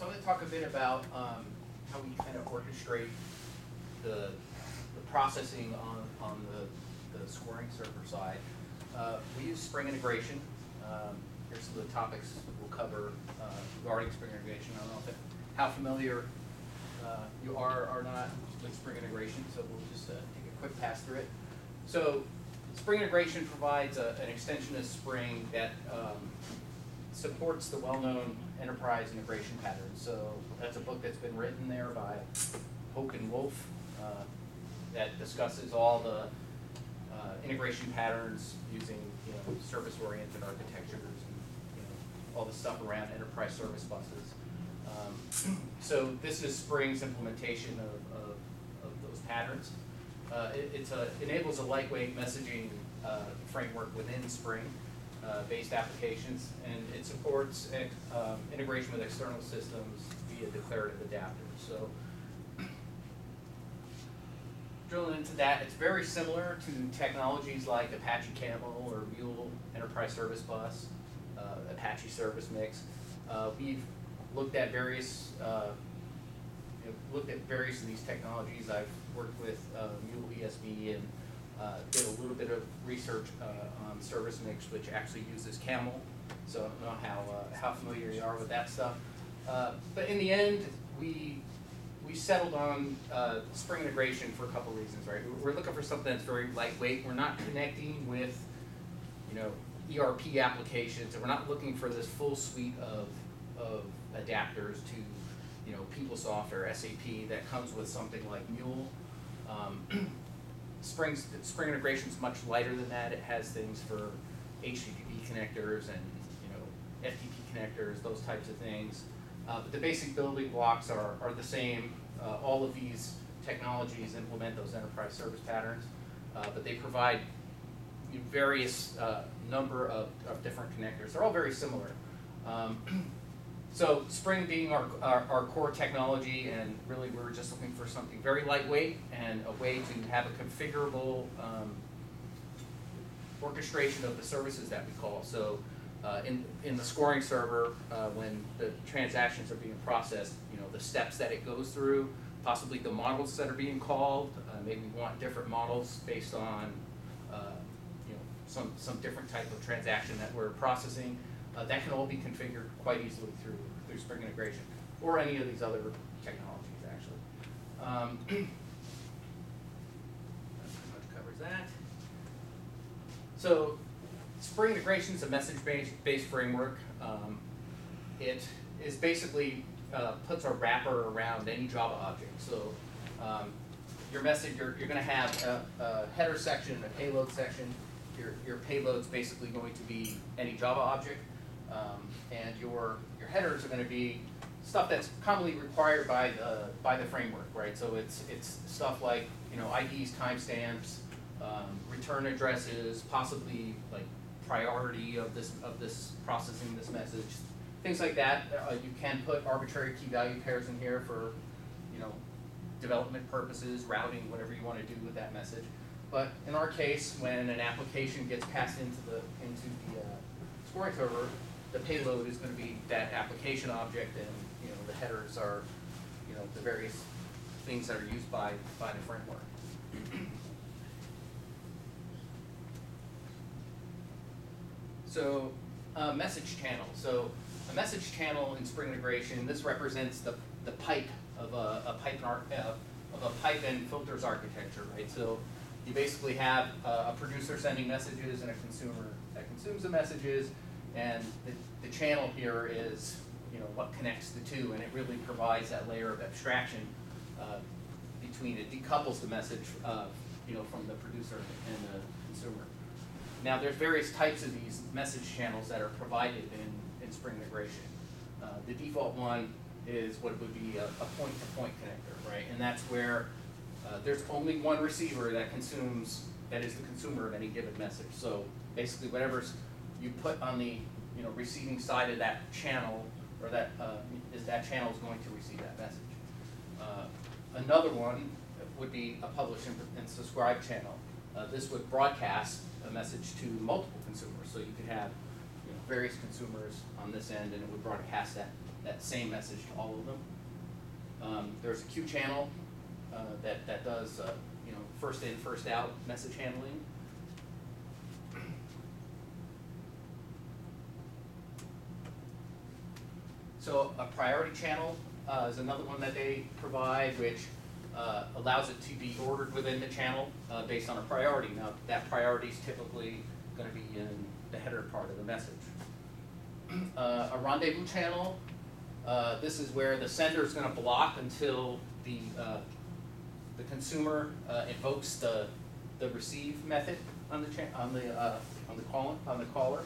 So I'm going to talk a bit about how we kind of orchestrate the processing on the scoring server side. We use Spring integration. Here's some of the topics we'll cover regarding Spring integration. I don't know how familiar you are or not with Spring integration, so we'll just take a quick pass through it. So Spring integration provides an extension of Spring that supports the well-known enterprise integration patterns. So that's a book that's been written there by Hoke and Wolf that discusses all the integration patterns using service-oriented architectures and all the stuff around enterprise service buses. So this is Spring's implementation of those patterns. It enables a lightweight messaging framework within Spring based applications, and it supports integration with external systems via declarative adapters. So drilling into that, it's very similar to technologies like Apache Camel or Mule Enterprise Service Bus, Apache Service Mix. We've looked at various of these technologies. I've worked with Mule ESB and did a little bit of research on Service Mix, which actually uses Camel. So I don't know how familiar you are with that stuff. But in the end, we settled on Spring integration for a couple reasons, right? We're looking for something that's very lightweight. We're not connecting with, ERP applications, and we're not looking for this full suite of adapters to, PeopleSoft or SAP that comes with something like Mule. Spring integration is much lighter than that. It has things for HTTP connectors and FTP connectors, those types of things. But the basic building blocks are the same. All of these technologies implement those enterprise service patterns, but they provide various number of different connectors. They're all very similar. So Spring being our core technology, and really we're just looking for something very lightweight and a way to have a configurable orchestration of the services that we call. So in the scoring server, when the transactions are being processed, the steps that it goes through, possibly the models that are being called. Maybe we want different models based on some different type of transaction that we're processing. That can all be configured quite easily through Spring integration, or any of these other technologies, actually. That pretty much covers that. So Spring integration is a message-based framework. It is basically puts a wrapper around any Java object. So your message, you're going to have a header section and a payload section. Your payload's basically going to be any Java object, and your headers are going to be stuff that's commonly required by the framework, right? So it's stuff like IDs, timestamps, return addresses, possibly like priority of this processing this message, things like that. You can put arbitrary key value pairs in here for development purposes, routing, whatever you want to do with that message. But in our case, when an application gets passed into the scoring server, the payload is going to be that application object, and the headers are the various things that are used by the framework. So message channel. So a message channel in Spring integration, this represents the pipe of a pipe and filters architecture, right? So you basically have a producer sending messages and a consumer that consumes the messages, and the channel here is what connects the two, and it really provides that layer of abstraction between it, decouples the message from the producer and the consumer. Now there's various types of these message channels that are provided in Spring integration. The default one is what would be a point-to-point connector, right? And that's where there's only one receiver that is the consumer of any given message. So basically whatever you put on the receiving side of that channel, or that channel is going to receive that message. Another one would be a publish and subscribe channel. This would broadcast a message to multiple consumers. So you could have various consumers on this end, and it would broadcast that that same message to all of them. There's a queue channel that does you know, first in, first out message handling. So a priority channel is another one that they provide, which allows it to be ordered within the channel based on a priority. Now, that priority is typically going to be in the header part of the message. A rendezvous channel, this is where the sender is going to block until the consumer invokes the receive method on the caller.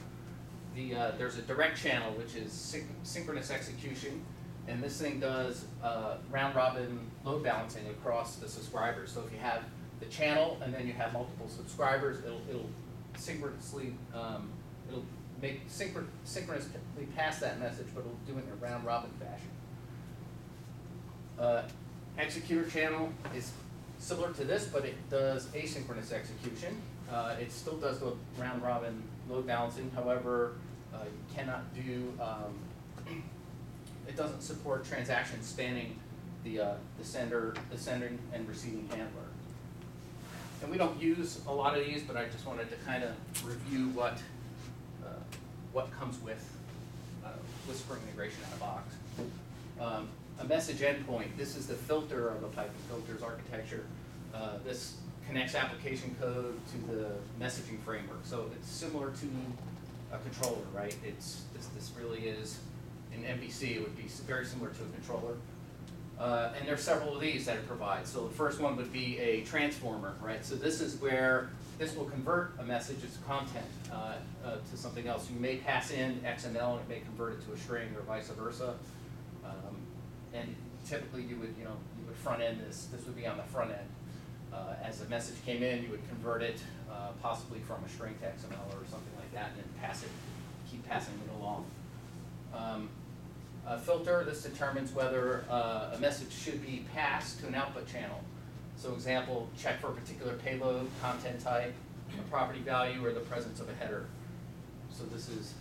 There's a direct channel, which is synchronous execution, and this thing does round-robin load balancing across the subscribers. So if you have the channel and then you have multiple subscribers, it'll synchronously it'll make synchronously pass that message, but it'll do it in a round-robin fashion. Executor channel is similar to this, but it does asynchronous execution. It still does the round-robin load balancing. However, you cannot do. It doesn't support transactions spanning the sender and receiving handler. And we don't use a lot of these, but I just wanted to kind of review what comes with SCRUM integration in a box. A message endpoint. This is the filter of the Python filters architecture. This connects application code to the messaging framework. So it's similar to a controller, right? This really is, in MVC, it would be very similar to a controller. And there are several of these that it provides. So the first one would be a transformer, right? So this is where this will convert a message, its content, to something else. You may pass in XML and it may convert it to a string or vice versa. And typically you would front end this. This would be on the front end. As a message came in, you would convert it possibly from a string to XML or something like that, and then keep passing it along. A filter, this determines whether a message should be passed to an output channel. So example, check for a particular payload, content type, a property value, or the presence of a header. So this is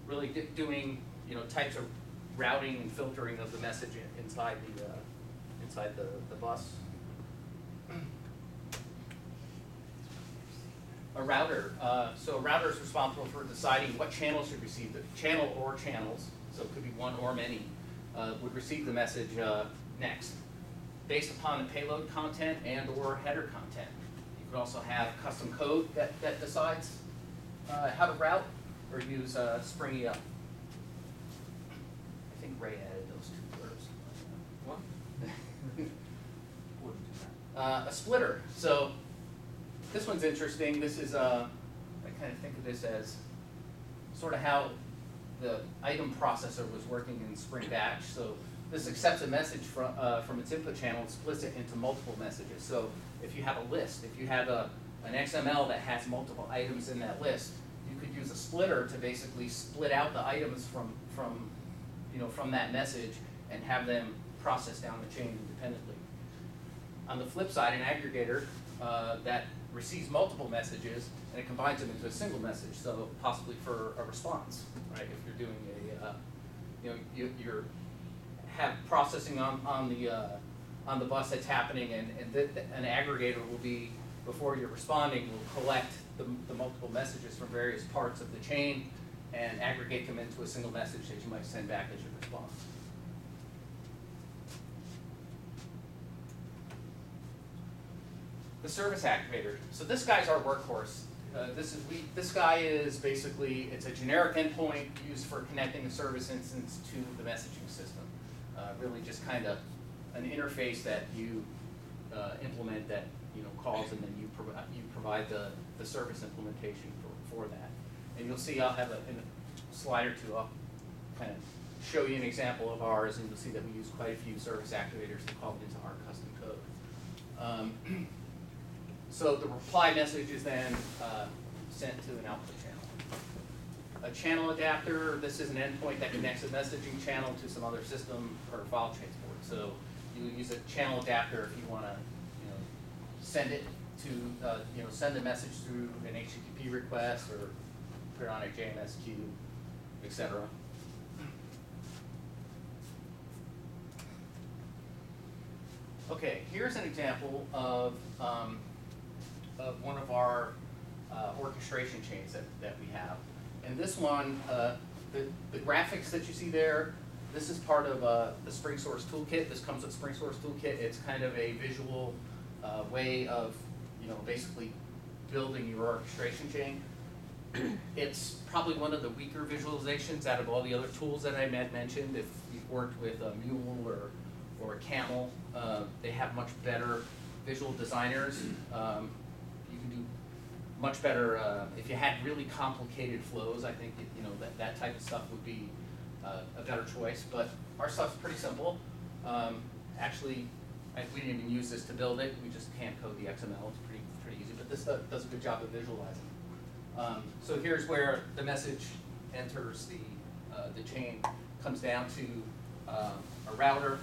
really doing types of routing and filtering of the message inside the bus. A router. So a router is responsible for deciding what channel should receive the channel or channels. So it could be one or many would receive the message next, based upon the payload content and or header content. You could also have custom code that decides how to route, or use Spring EL. I think Ray added those two words. What? A splitter. So this one's interesting. This is I kind of think of this as sort of how the item processor was working in Spring Batch. So this accepts a message from its input channel and splits it into multiple messages. So if you have a list, if you have an XML that has multiple items in that list, you could use a splitter to basically split out the items from that message and have them processed down the chain independently. On the flip side, an aggregator that receives multiple messages and it combines them into a single message, so possibly for a response, right? If you're doing you're have processing on the bus that's happening, and an aggregator will be, before you're responding, will collect the multiple messages from various parts of the chain and aggregate them into a single message that you might send back as your response. The service activator. So this guy's our workhorse. This guy is basically, it's a generic endpoint used for connecting a service instance to the messaging system. Really just kind of an interface that you implement that calls, and then you provide the service implementation for that. And you'll see, I'll have in a slide or two, I'll kind of show you an example of ours, and you'll see that we use quite a few service activators to call into our custom code. So the reply message is then sent to an output channel. A channel adapter, this is an endpoint that connects a messaging channel to some other system or file transport. So you use a channel adapter if you want to send it to, send the message through an HTTP request or put it on a JMS queue, etc. Okay, here's an example of one of our orchestration chains that we have. And this one, the graphics that you see there, this is part of the Spring Source Toolkit. This comes with Spring Source Toolkit. It's kind of a visual way of, basically building your orchestration chain. It's probably one of the weaker visualizations out of all the other tools that I mentioned. If you've worked with a Mule or a Camel, they have much better visual designers. You can do much better if you had really complicated flows. I think that type of stuff would be a better choice. But our stuff's pretty simple. Actually, we didn't even use this to build it. We just hand code the XML. It's pretty easy. But this stuff does a good job of visualizing. So here's where the message enters the chain. Comes down to a router.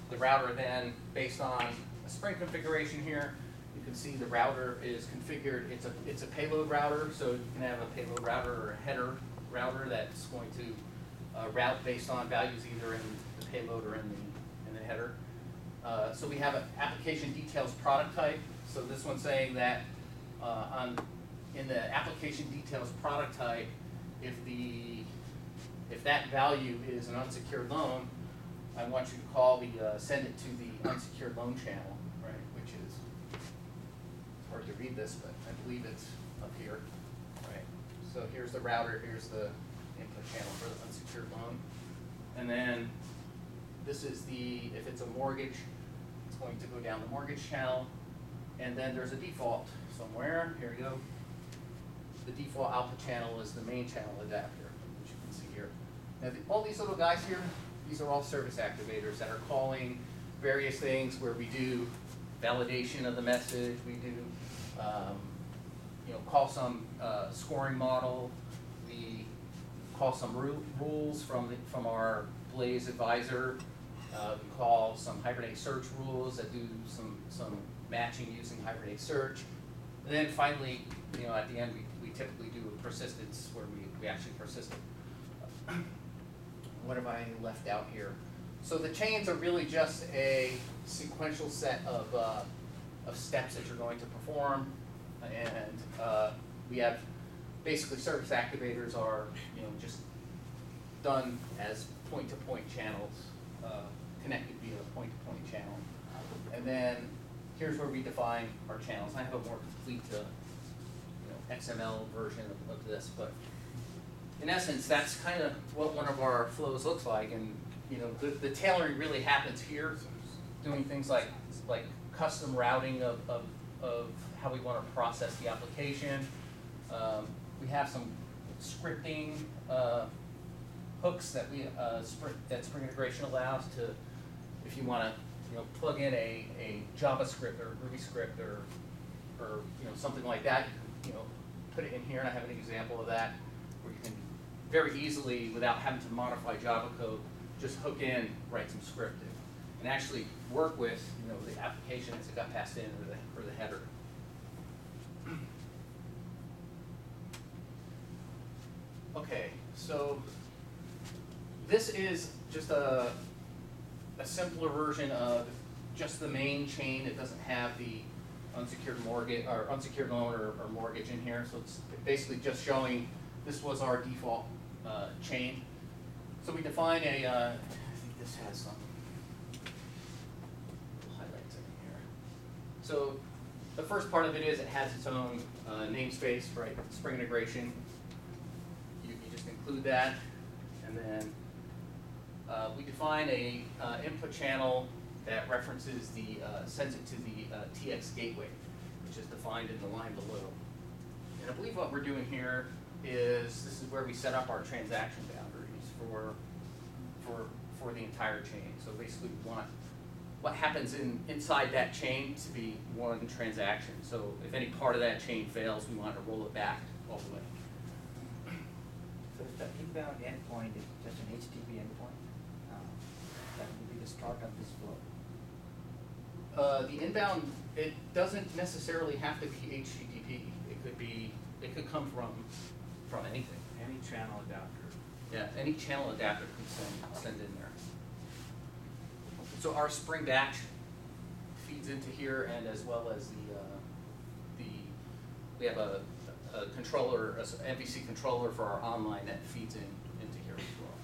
The router then, based on a Spring configuration here, you can see the router is configured. It's a payload router, so you can have a payload router or a header router that's going to route based on values either in the payload or in the header. So we have an application details product type. So this one's saying that in the application details product type, if that value is an unsecured loan, I want you to call send it to the unsecured loan channel, right? Which is, it's hard to read this, but I believe it's up here, right? So here's the router, here's the input channel for the unsecured loan. And then this is if it's a mortgage, it's going to go down the mortgage channel. And then there's a default somewhere, here we go. The default output channel is the main channel adapter, which you can see here. Now all these little guys here, these are all service activators that are calling various things where we do validation of the message, we do call some scoring model, we call some rules from our Blaze advisor, we call some Hibernate Search rules that do some matching using Hibernate Search. And then finally, at the end we typically do a persistence where we actually persist it. What have I left out here? So the chains are really just a sequential set of steps that you're going to perform, and we have basically service activators are just done as point-to-point channels, connected via a point-to-point channel, and then here's where we define our channels. I have a more complete XML version of this, but in essence, that's kind of what one of our flows looks like, and the tailoring really happens here, doing things like custom routing of how we want to process the application. We have some scripting hooks that that Spring Integration allows to, if you want to plug in a JavaScript or Ruby script or something like that, put it in here, and I have an example of that where you can very easily, without having to modify Java code, just hook in, write some scripting, and actually work with the application as it got passed in or the header. Okay, so this is just a simpler version of just the main chain. It doesn't have the unsecured mortgage or unsecured loan or mortgage in here, so it's basically just showing this was our default chain. So we define I think this has some highlights in here. So the first part of it is it has its own namespace, right? Spring integration. You just include that, and then we define a input channel that references sends it to the TX gateway, which is defined in the line below. And I believe what we're doing here is this is where we set up our transaction boundaries for the entire chain. So basically we want what happens inside that chain to be one transaction. So if any part of that chain fails, we want to roll it back all the way. So if the inbound endpoint is just an HTTP endpoint, that will be the start of this flow. The inbound, it doesn't necessarily have to be HTTP. It could come from anything. Any channel adapter. Yeah, any channel adapter can send in there. So our Spring Batch feeds into here, and as well as we have a controller, a MVC controller for our online that feeds into here as well.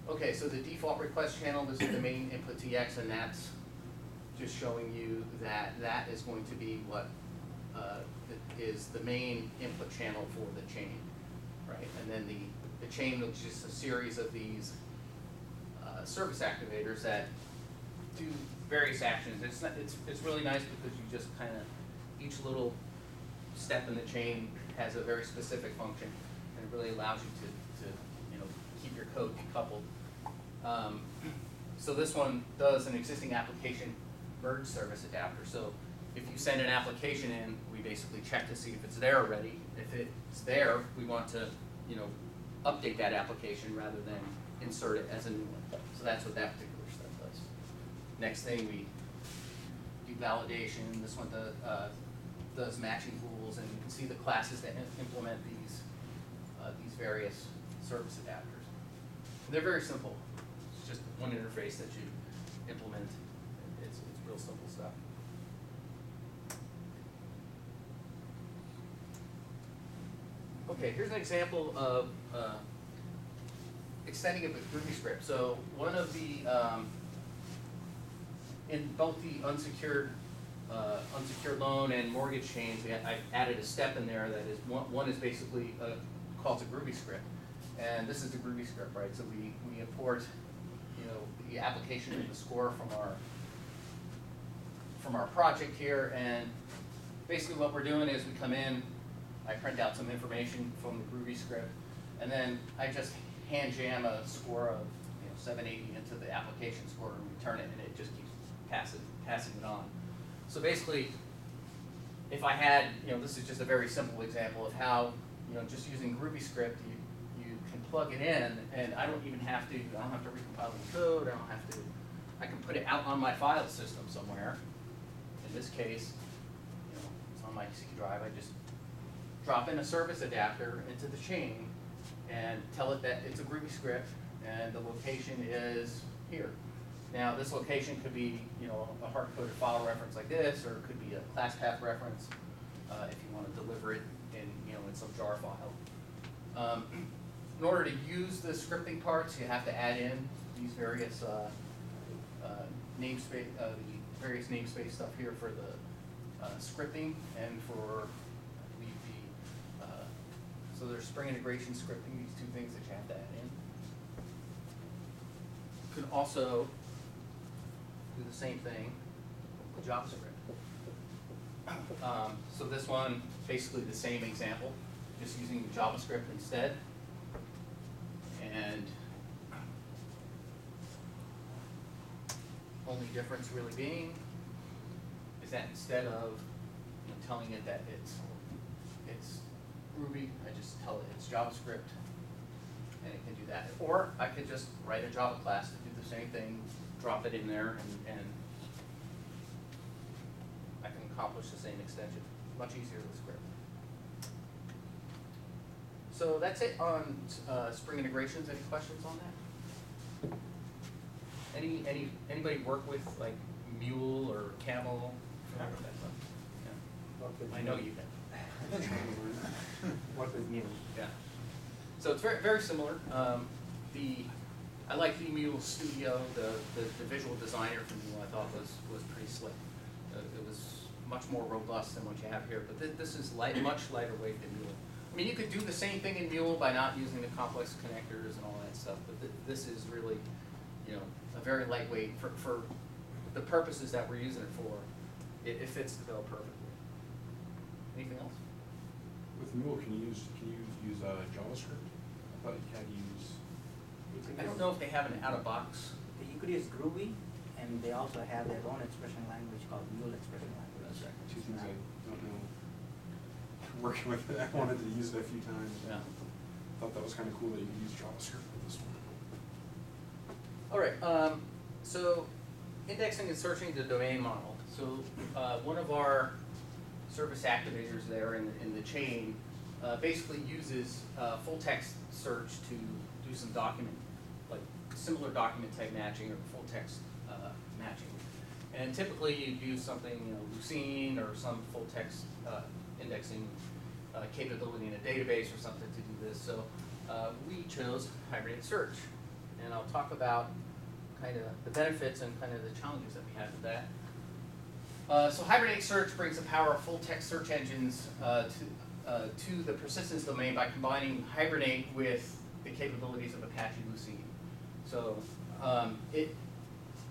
Okay, so the default request channel, this is the main input TX, and that's just showing you that that is going to be what is the main input channel for the chain, right? And then the chain is just a series of these service activators that do various actions. It's really nice because you just kind of, each little step in the chain has a very specific function, and it really allows you to keep your code decoupled. So this one does an existing application merge service adapter. So if you send an application in, we basically check to see if it's there already. If it's there, we want to update that application rather than insert it as a new one. So that's what that particular step does. Next thing, we do validation. This one does matching rules, and you can see the classes that implement these various service adapters. And they're very simple. It's just one interface that you implement. It's real simple stuff. Okay, here's an example of extending it with Groovy script. So one of the in both the unsecured loan and mortgage chains, I've added a step in there that is one is basically called a Groovy script, and this is the Groovy script, right? So we import the application and the score from our project here, and basically what we're doing is we come in, I print out some information from the Groovy script, and then I just hand jam a score of 780 into the application score and return it, and it just keeps passing it on. So basically, if I had, this is just a very simple example of how, just using Groovy script, you can plug it in, and I don't have to recompile the code, I can put it out on my file system somewhere. In this case, it's on my C drive. I just drop in a service adapter into the chain and tell it that it's a Groovy script and the location is here. Now this location could be a hard-coded file reference like this, or it could be a class path reference if you want to deliver it in some jar file. In order to use the scripting parts, you have to add in these various namespace, the various namespace stuff here for the scripting and for so there's Spring integration scripting, these two things that you have to add in. You can also do the same thing with JavaScript. So this one, basically the same example, just using JavaScript instead. And only difference really being is that instead of telling it that it's Ruby, I just tell it it's JavaScript, and it can do that. Or I could just write a Java class to do the same thing, drop it in there, and I can accomplish the same extension. Much easier with script. So that's it on Spring integrations. Any questions on that? Anybody work with like Mule or Camel? Yeah. I know you can. What with Mule? Yeah. So it's very, very similar. I like the Mule Studio. The visual designer for Mule I thought was pretty slick. It was much more robust than what you have here. But this is much lighter weight than Mule. I mean, you could do the same thing in Mule by not using the complex connectors and all that stuff. But this is really, a very lightweight for the purposes that we're using it for. It fits the bill perfectly. Anything else? With Mule, can you use JavaScript? I thought you had to use. I don't know if they have an out-of-box. You could use Groovy, and they also have their own expression language called Mule expression language. That's right. Two things I don't know. Working with it, I wanted to use it a few times. Yeah. Thought that was kind of cool that you could use JavaScript with this one. All right. So indexing and searching the domain model. So one of our service activators there in the chain basically uses full text search to do some document like similar document type matching or full text matching. And typically you'd use something, Lucene or some full text indexing capability in a database or something to do this. So we chose Hibernate Search, and I'll talk about kind of the benefits and kind of the challenges that we had with that. So Hibernate Search brings the power of full text search engines to the persistence domain by combining Hibernate with the capabilities of Apache Lucene. So it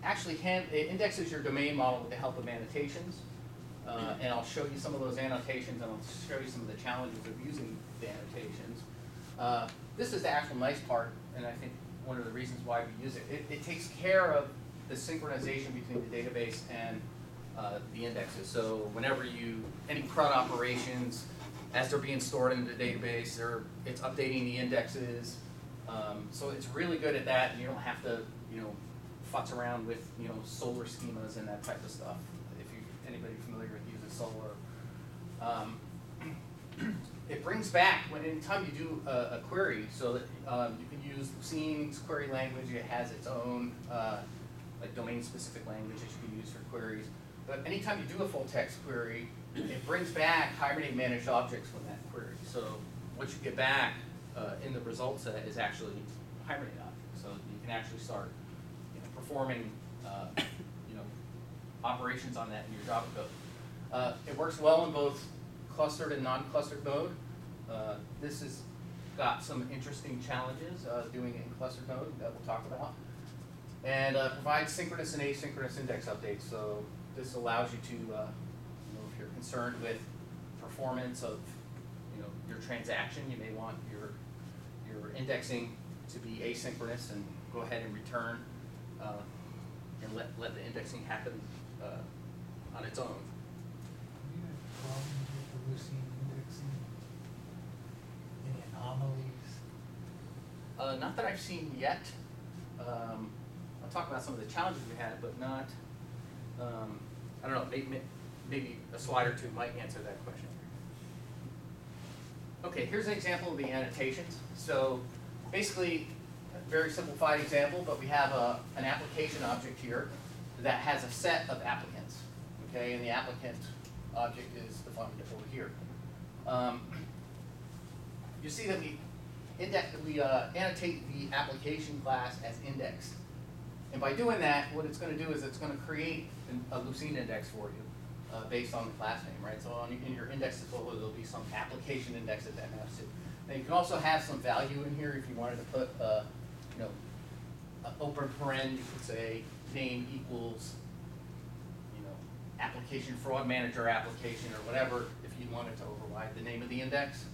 actually it indexes your domain model with the help of annotations. And I'll show you some of those annotations, and I'll show you some of the challenges of using the annotations. This is the actual nice part, and I think one of the reasons why we use it. It takes care of the synchronization between the database and the indexes. So whenever any CRUD operations, as they're being stored in the database, it's updating the indexes. So it's really good at that, and you don't have to, futz around with, Solar schemas and that type of stuff. If anybody familiar with using Solar. It brings back, anytime you do a query, so that you can use Lucene's query language. It has its own like domain-specific language that you can use for queries. But anytime you do a full text query, it brings back Hibernate managed objects from that query. So what you get back in the result set is actually Hibernate objects. So you can actually start performing operations on that in your Java code. It works well in both clustered and non-clustered mode. This has got some interesting challenges doing it in clustered mode that we'll talk about. And provides synchronous and asynchronous index updates. So this allows you to, if you're concerned with performance of, your transaction, you may want your indexing to be asynchronous and go ahead and return and let the indexing happen on its own. Have you had problems with the Lucene indexing? Any anomalies? Not that I've seen yet. I'll talk about some of the challenges we had, but not, I don't know, maybe a slide or two might answer that question. Okay, here's an example of the annotations. So basically, a very simplified example, but we have an application object here that has a set of applicants, okay, and the applicant object is defined over here. You see that we annotate the application class as indexed. And by doing that, what it's going to do is it's going to create a Lucene index for you based on the class name, right? So in your indexes folder, there'll be some application index that maps to. Now you can also have some value in here if you wanted to put, an open paren. You could say name equals, application fraud manager application or whatever. If you wanted to override the name of the index,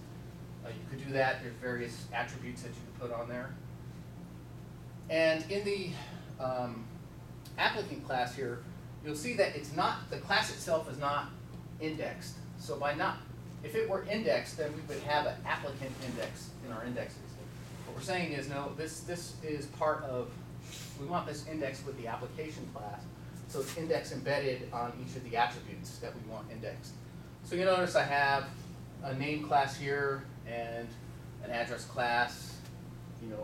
you could do that. There's various attributes that you could put on there. And in the applicant class here, you'll see that the class itself is not indexed. So if it were indexed, then we would have an applicant index in our indexes. What we're saying is, no, this is part of, we want this indexed with the application class. So it's index embedded on each of the attributes that we want indexed. So you notice I have a name class here and an address class.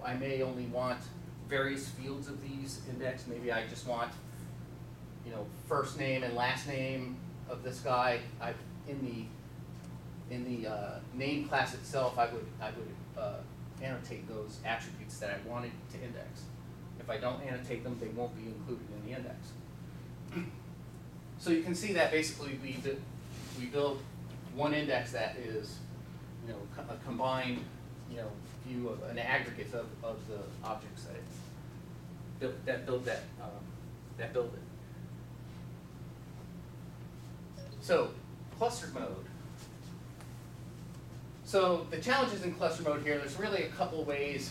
I may only want various fields of these indexed. Maybe I just want, first name and last name of this guy. In the name class itself, I would annotate those attributes that I wanted to index. If I don't annotate them, they won't be included in the index. So you can see that basically we build one index that is, a combined, view of an aggregate of the objects that build it. So clustered mode. So the challenges in cluster mode here, there's really a couple ways.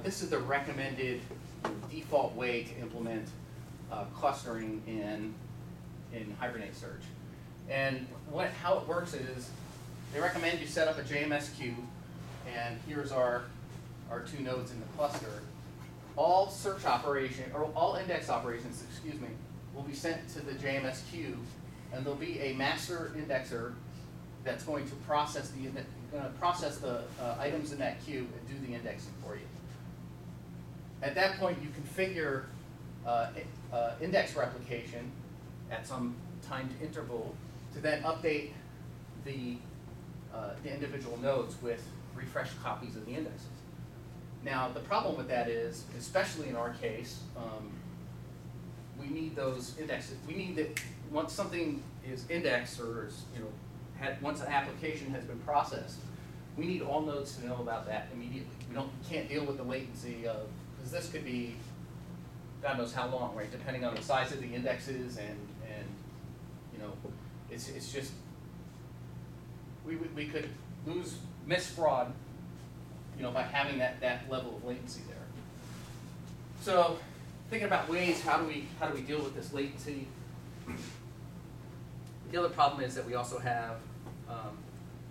This is the recommended default way to implement clustering in Hibernate Search. And how it works is they recommend you set up a JMS queue, and here's our two nodes in the cluster. All search operation, or all index operations, will be sent to the JMS queue, and there'll be a master indexer that's going to process the items in that queue and do the indexing for you. At that point, you configure index replication at some timed interval to then update the individual nodes with refreshed copies of the indexes. Now, the problem with that is, especially in our case, we need those indexes. We need that once something is indexed or is, once an application has been processed, we need all nodes to know about that immediately. We can't deal with the latency of, because this could be God knows how long, right? Depending on the size of the indexes and it's just we could miss fraud, by having that level of latency there. So thinking about ways, how do we deal with this latency? The other problem is that we also have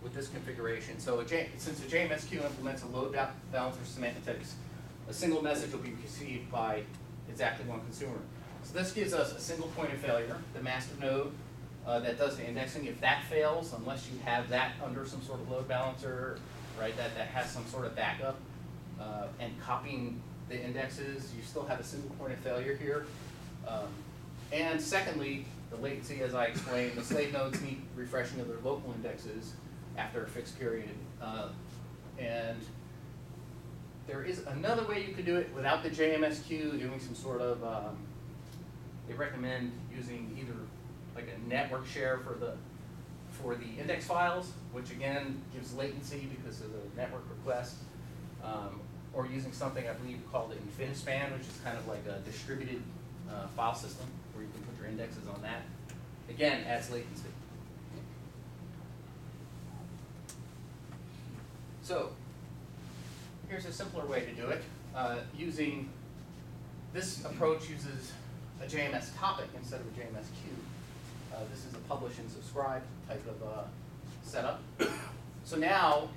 with this configuration. So since a JMS queue implements a load balancer semantics, a single message will be received by exactly one consumer. So this gives us a single point of failure, the master node that does the indexing. If that fails, unless you have that under some sort of load balancer, right, that has some sort of backup and copying the indexes, you still have a single point of failure here. And secondly, the latency, as I explained, the slave nodes need refreshing of their local indexes after a fixed period. And there is another way you could do it without the JMS queue, doing some sort of, they recommend using either like a network share for the index files, which again gives latency because of the network request, or using something I believe called InfiniSpan, which is kind of like a distributed file system where you can put your indexes on that. Again, adds latency. So here's a simpler way to do it. This approach uses a JMS topic instead of a JMS queue. This is a publish and subscribe type of setup. So now,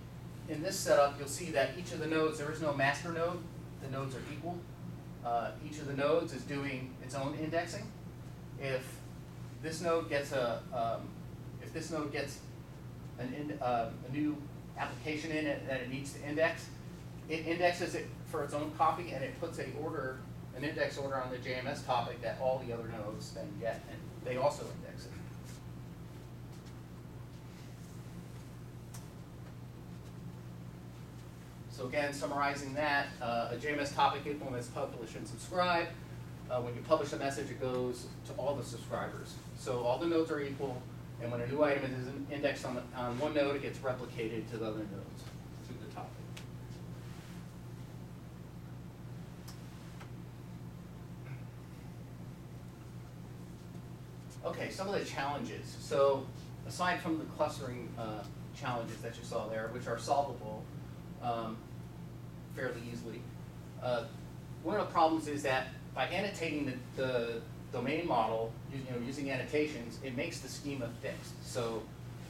in this setup, you'll see that each of the nodes, there is no master node. The nodes are equal. Each of the nodes is doing its own indexing. If this node gets a new application in it that it needs to index, it indexes it for its own copy, and it puts an index order on the JMS topic that all the other nodes then get, and they also index it. So again, summarizing that, a JMS topic implements publish and subscribe. When you publish a message, it goes to all the subscribers. So all the nodes are equal, and when a new item is indexed on one node, it gets replicated to the other nodes through the topic. Okay, some of the challenges. So aside from the clustering challenges that you saw there, which are solvable fairly easily, one of the problems is that by annotating the domain model, using annotations, it makes the schema fixed. So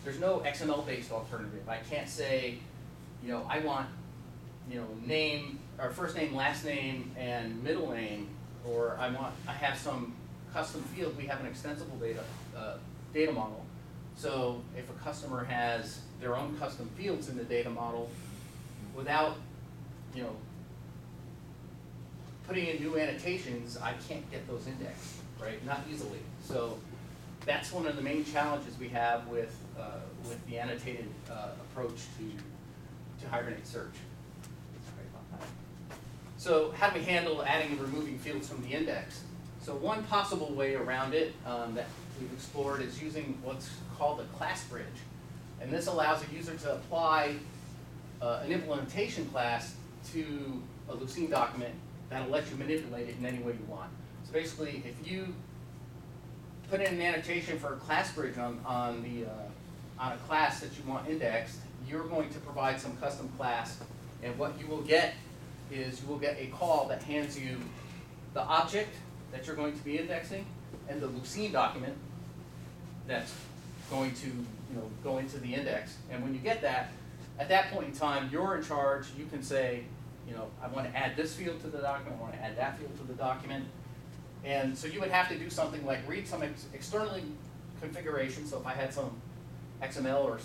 there's no XML-based alternative. I can't say, I want, name, or first name, last name, and middle name, or I have some custom field. We have an extensible data model. So if a customer has their own custom fields in the data model, without, putting in new annotations, I can't get those indexed, right? Not easily. So that's one of the main challenges we have with the annotated approach to Hibernate Search. Sorry about that. So how do we handle adding and removing fields from the index? So one possible way around it that we've explored is using what's called a class bridge. And this allows a user to apply an implementation class to a Lucene document that'll let you manipulate it in any way you want. So basically, if you put in an annotation for a class bridge on a class that you want indexed, you're going to provide some custom class, and what you will get is you will get a call that hands you the object that you're going to be indexing and the Lucene document that's going to go into the index. And when you get that, at that point in time, you're in charge. You can say, I want to add this field to the document, I want to add that field to the document. And so you would have to do something like read some external configuration. So if I had some XML or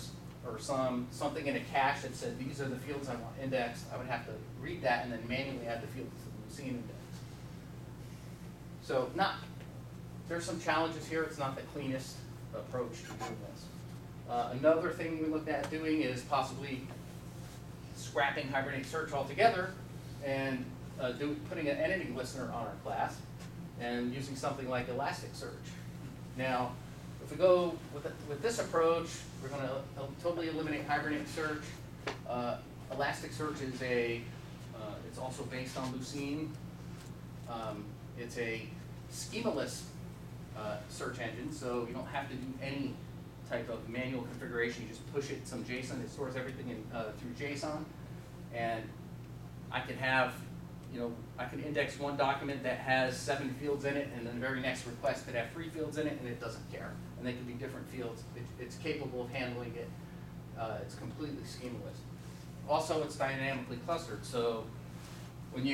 or something in a cache that said these are the fields I want indexed, I would have to read that and then manually add the fields to the Lucene index. So there's some challenges here. It's not the cleanest approach to doing this. Another thing we looked at doing is possibly scrapping Hibernate Search altogether and putting an entity listener on our class and using something like Elasticsearch. Now, if we go with this approach, we're going to totally eliminate Hibernate Search. Elasticsearch is it's also based on Lucene. It's a schemaless search engine, so you don't have to do any type of manual configuration. You just push it some JSON. It stores everything through JSON, and I can have, I can index one document that has 7 fields in it, and then the very next request could have 3 fields in it, and it doesn't care. And they could be different fields. It's capable of handling it. It's completely schemaless. Also, it's dynamically clustered. So when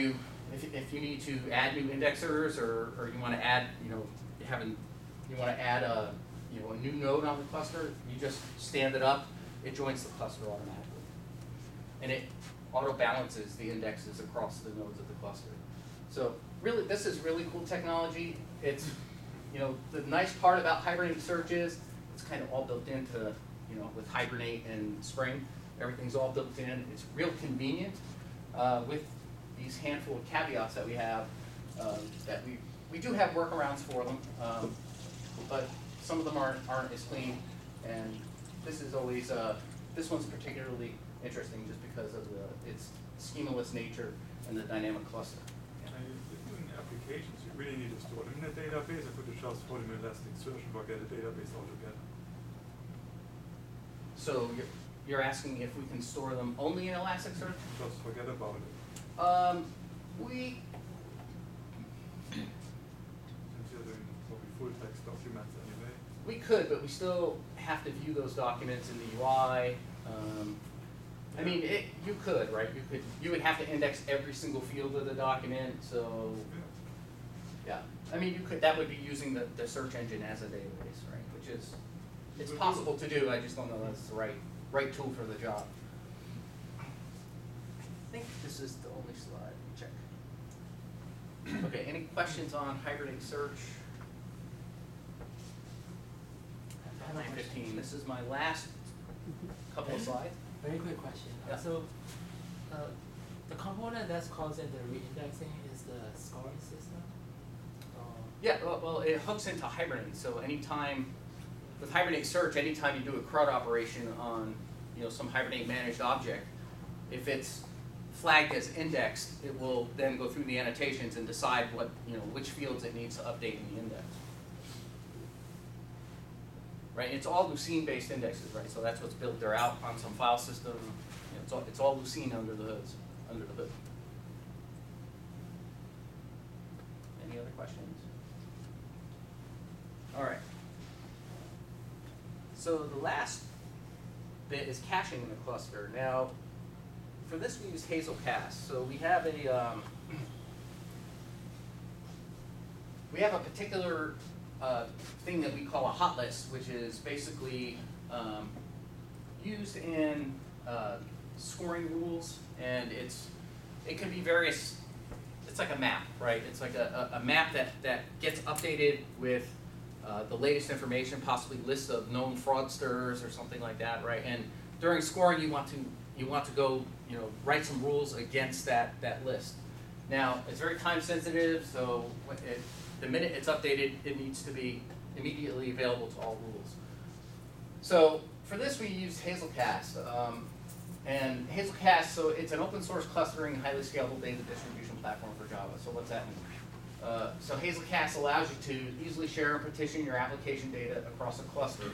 if you need to add new indexers, or you want to add, you want to add a new node on the cluster, you just stand it up. It joins the cluster automatically, and it auto balances the indexes across the nodes of the cluster. So really, this is really cool technology. It's, the nice part about Hibernate Search is it's kind of all built into, with Hibernate and Spring, everything's all built in. It's real convenient with these handful of caveats that we have. That we do have workarounds for them, but some of them aren't as clean. And this is always this one's particularly interesting just because of its schemaless nature and the dynamic cluster. And in applications, you really need to store them in a database, or could you just store them in Elasticsearch and forget a database altogether? So you're asking if we can store them only in Elasticsearch? Just forget about it. Since you're doing probably full text documents anyway. We could, but we still have to view those documents in the UI. I mean, you could, right? You would have to index every single field of the document. So, yeah. I mean, you could. That would be using the search engine as a database, right? Which is, it's possible to do. I just don't know that's the right tool for the job. I think this is the only slide. Check. Okay. Any questions on Hibernate Search? 9:15. This is my last couple of slides. Very quick question. Yeah. So, the component that's causing the reindexing is the scoring system? Yeah, well, it hooks into Hibernate. So anytime, with Hibernate Search, anytime you do a CRUD operation on, some Hibernate managed object, if it's flagged as indexed, it will then go through the annotations and decide what, which fields it needs to update in the index. Right, it's all Lucene-based indexes, right? So that's what's built. They're out on some file system. It's all Lucene under the hood. Any other questions? All right. So the last bit is caching in the cluster. Now, for this we use Hazelcast. So we have a particular thing that we call a hot list, which is basically used in scoring rules, and it can be various. It's like a map, right? It's like a map that gets updated with the latest information, possibly lists of known fraudsters or something like that, right? And during scoring, you want to go, write some rules against that list. Now, it's very time sensitive, so the minute it's updated, it needs to be immediately available to all rules. So for this, we use Hazelcast. And Hazelcast, so it's an open source clustering, highly scalable data distribution platform for Java. So what's that mean? So Hazelcast allows you to easily share and partition your application data across a cluster.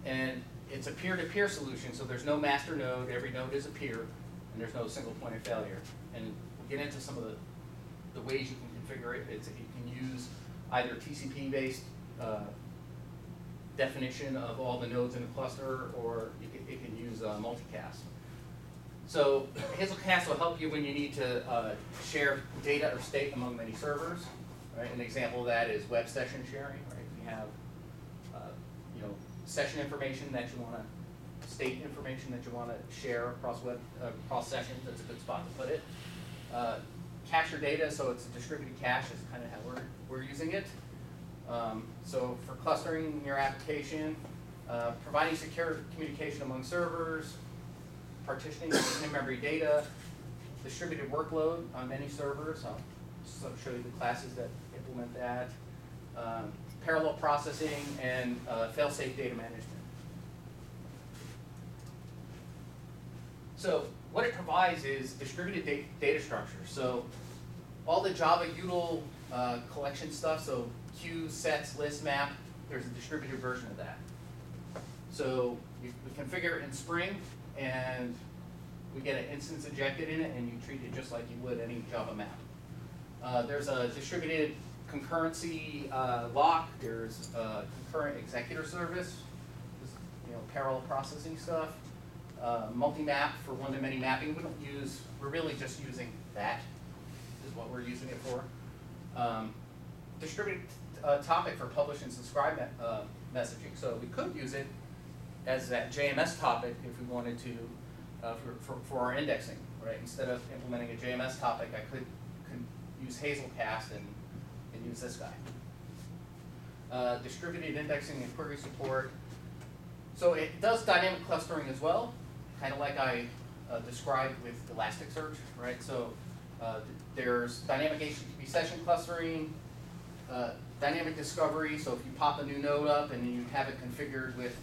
And it's a peer-to-peer solution, so there's no master node. Every node is a peer, and there's no single point of failure. And we'll get into some of the ways you can configure it. You can use either TCP-based definition of all the nodes in a cluster, or it can use multicast. So Hazelcast will help you when you need to share data or state among many servers. Right? An example of that is web session sharing. Right? You have session information that you want to state information that you want to share across sessions, that's a good spot to put it. Cache your data, so it's a distributed cache is kind of how we're using it. So for clustering your application, providing secure communication among servers, partitioning in-memory data, distributed workload on many servers. I'll show you the classes that implement that. Parallel processing and fail-safe data management. So what it provides is distributed data structure. So all the Java util collection stuff, so queues, sets, list, map, there's a distributed version of that. So we configure it in Spring, and we get an instance injected in it, and you treat it just like you would any Java map. There's a distributed concurrency lock. There's a concurrent executor service, parallel processing stuff. Multi-map for one-to-many mapping. We're really just using that, is what we're using it for. Distributed topic for publish and subscribe messaging. So we could use it as that JMS topic if we wanted to for our indexing, right? Instead of implementing a JMS topic, I could use Hazelcast and use this guy. Distributed indexing and query support. So it does dynamic clustering as well, kind of like I described with Elasticsearch, right? So there's dynamic HTTP session clustering, dynamic discovery. So if you pop a new node up and you have it configured with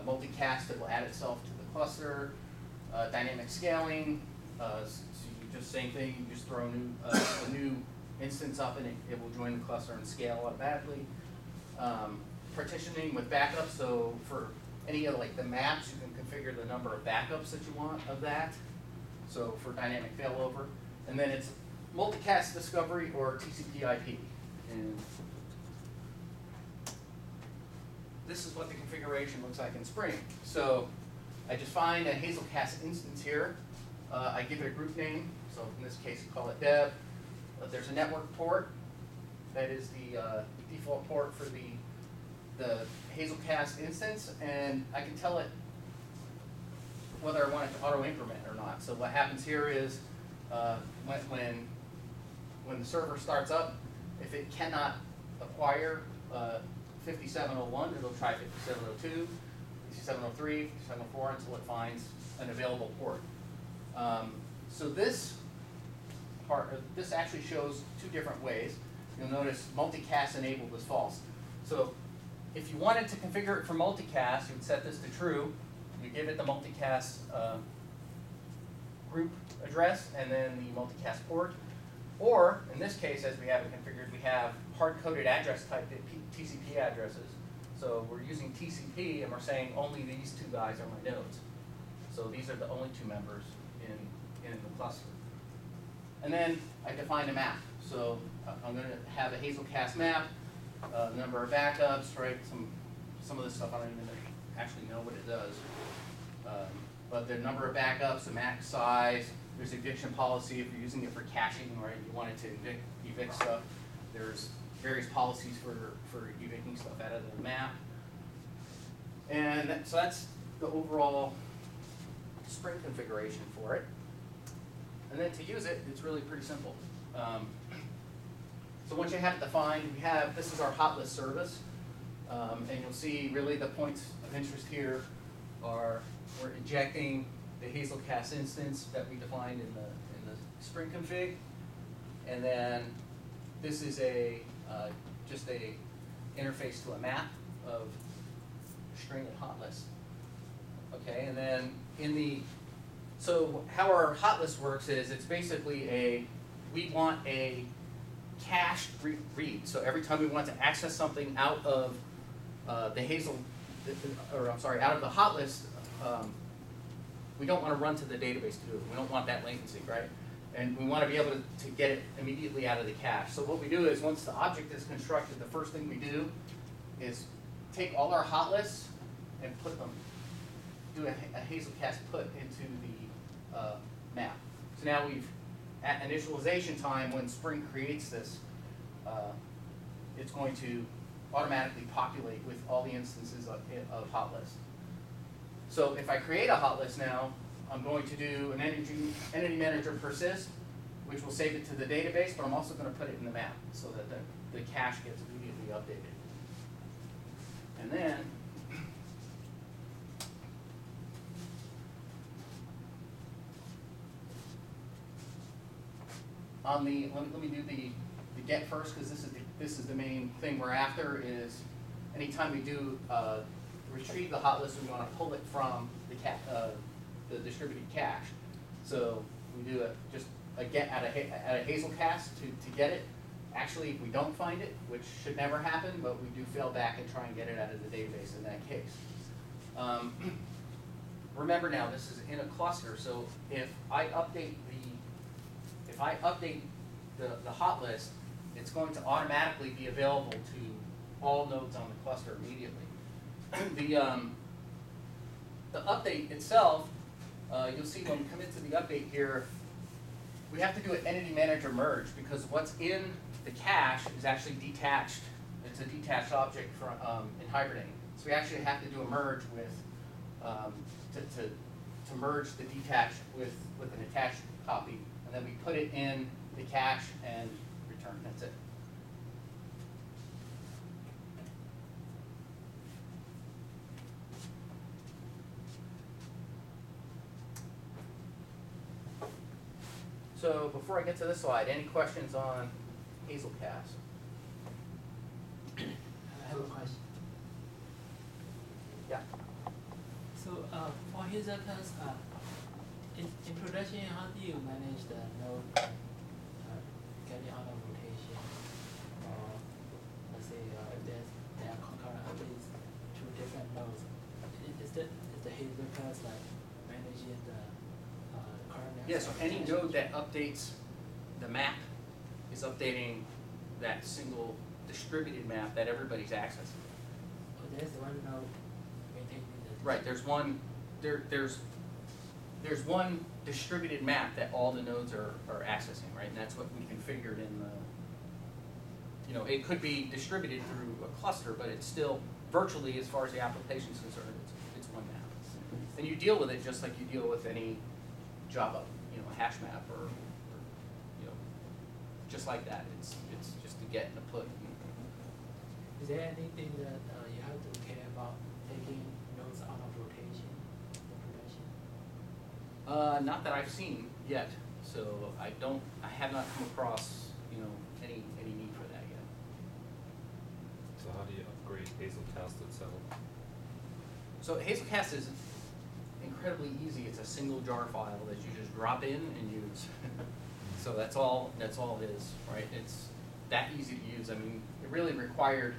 multicast, it will add itself to the cluster. Dynamic scaling. So you just same thing. You just throw a new instance up and it will join the cluster and scale automatically. Partitioning with backups. So for any of like the maps, you can configure the number of backups that you want of that. So for dynamic failover, and then it's multicast discovery or TCP/IP. And this is what the configuration looks like in Spring. So I define a Hazelcast instance here. I give it a group name. So in this case, we call it dev. There's a network port. That is the default port for the Hazelcast instance, and I can tell it whether I want it to auto increment or not. So what happens here is when the server starts up, if it cannot acquire 5701, it'll try 5702, 5703, 5704 until it finds an available port. So this actually shows two different ways. You'll notice multicast enabled is false. So if you wanted to configure it for multicast, you would set this to true. You give it the multicast group address and then the multicast port. Or, in this case, as we have it configured, we have hard-coded address type TCP addresses. So we're using TCP and we're saying only these two guys are my nodes. So these are the only two members in the cluster. And then I define a map. So I'm going to have a Hazelcast map, number of backups, right? Some of this stuff I don't even actually know what it does. But the number of backups, the max size, there's eviction policy if you're using it for caching, right? You want it to evict stuff. There's various policies for evicting stuff out of the map. And so that's the overall Spring configuration for it. And then to use it, it's really pretty simple. So once you have it defined, this is our hot list service. And you'll see really the points of interest here are we're injecting the Hazelcast instance that we defined in the Spring config. And then this is just a interface to a map of string and hot list. Okay, and then so how our hot list works is it's basically we want a cached read. So every time we want to access something out of out of the hot list, we don't want to run to the database to do it. We don't want that latency, right? And we want to be able to get it immediately out of the cache. So what we do is once the object is constructed, the first thing we do is take all our hot lists and do a Hazelcast put into the map. So now at initialization time, when Spring creates this, it's going to automatically populate with all the instances of hot list. So if I create a hot list now, I'm going to do an entity manager persist, which will save it to the database, but I'm also going to put it in the map so that the cache gets immediately updated. And then on the, let me do the get first, because this is the main thing we're after. Is anytime we do retrieve the hot list, we want to pull it from the distributed cache. So we do just a get out of Hazelcast to get it. Actually, if we don't find it, which should never happen, but we do fail back and try and get it out of the database in that case. Remember now, this is in a cluster, so if I update the hot list, it's going to automatically be available to all nodes on the cluster immediately. The update itself, you'll see when we come into the update here, we have to do an entity manager merge because what's in the cache is actually detached. It's a detached object from, in Hibernate. So we actually have to do a merge with, to merge the detached with an attached copy. And then we put it in the cache and return. That's it. So before I get to this slide, any questions on Hazelcast? I have a question. Yeah. So for Hazelcast, in production, how do you manage the node getting out of rotation? Or let's say if there are concurrent updates to different nodes, is the Hazelcast like managing the current? Yeah, so any node that updates the map is updating that single distributed map that everybody's accessing. Oh, there's one node maintaining the. Right, there's one distributed map that all the nodes are accessing, right? And that's what we configured in the, it could be distributed through a cluster, but it's still virtually, as far as the application is concerned, it's one map. And you deal with it just like you deal with any Java, hash map or just like that. It's just a get and a put. Is there anything that you have to care about taking nodes out of rotation in production? Not that I've seen yet, so I have not come across, any need for that yet. So how do you upgrade Hazelcast itself? So Hazelcast is incredibly easy. It's a single jar file that you just drop in and use. So that's all it is, right? It's that easy to use. I mean, it really required,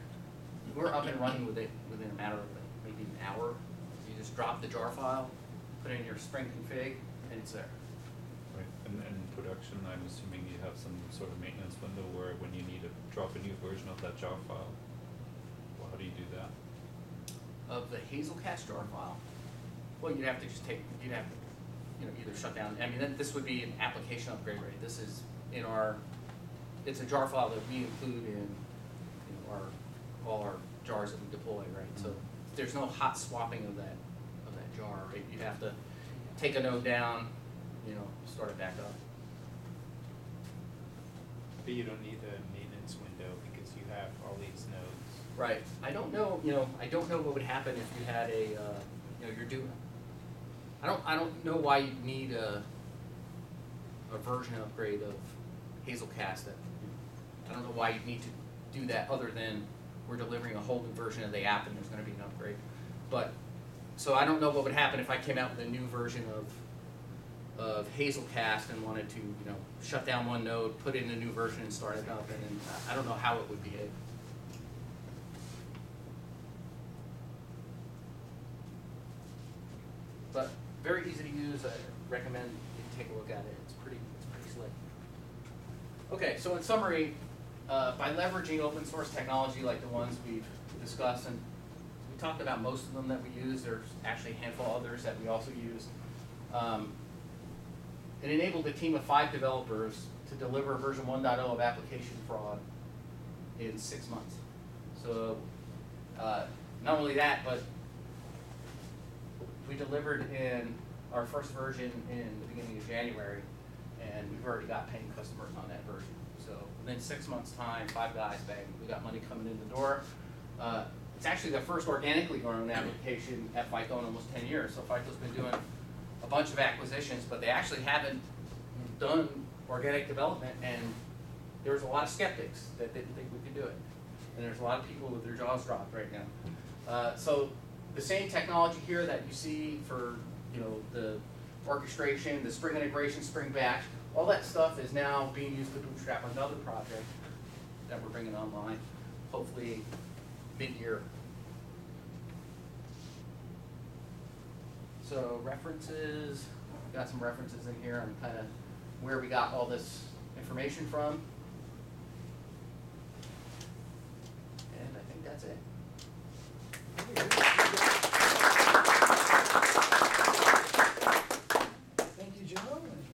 we're up and running with it within a matter of maybe an hour. You just drop the jar file, put it in your Spring config, and it's there. Right, and in production, I'm assuming you have some sort of maintenance window where when you need to drop a new version of that jar file, well, how do you do that? Of the Hazelcast jar file, well, you'd have to just either shut down. I mean, this would be an application upgrade, right? This is it's a jar file that we include in all our jars that we deploy, right? So there's no hot swapping of that jar, right? You'd have to take a node down, start it back up. But you don't need a maintenance window because you have all these nodes. Right. I don't know what would happen if you had you're doing. I don't know why you'd need a version upgrade of Hazelcast. I don't know why you'd need to do that other than we're delivering a whole new version of the app and there's going to be an upgrade. But so I don't know what would happen if I came out with a new version of Hazelcast and wanted to shut down one node, put in a new version and start it up, and then I don't know how it would behave. But very easy to use. I recommend you take a look at it. It's pretty slick. Okay, so in summary, by leveraging open source technology like the ones we've discussed, and we talked about most of them that we use, there's actually a handful of others that we also use. It enabled a team of 5 developers to deliver version 1.0 of application fraud in 6 months. So not only that, but we delivered in our first version in the beginning of January, and we've already got paying customers on that version. So within 6 months' time, 5 guys, bang, we got money coming in the door. It's actually the first organically grown application at FICO in almost 10 years. So FICO's been doing a bunch of acquisitions, but they actually haven't done organic development, and there was a lot of skeptics that didn't think we could do it. And there's a lot of people with their jaws dropped right now. So the same technology here that you see for, you know, the orchestration, the Spring integration, Spring batch, all that stuff is now being used to bootstrap another project that we're bringing online, hopefully mid-year. So references, got some references in here on kind of where we got all this information from. And I think that's it.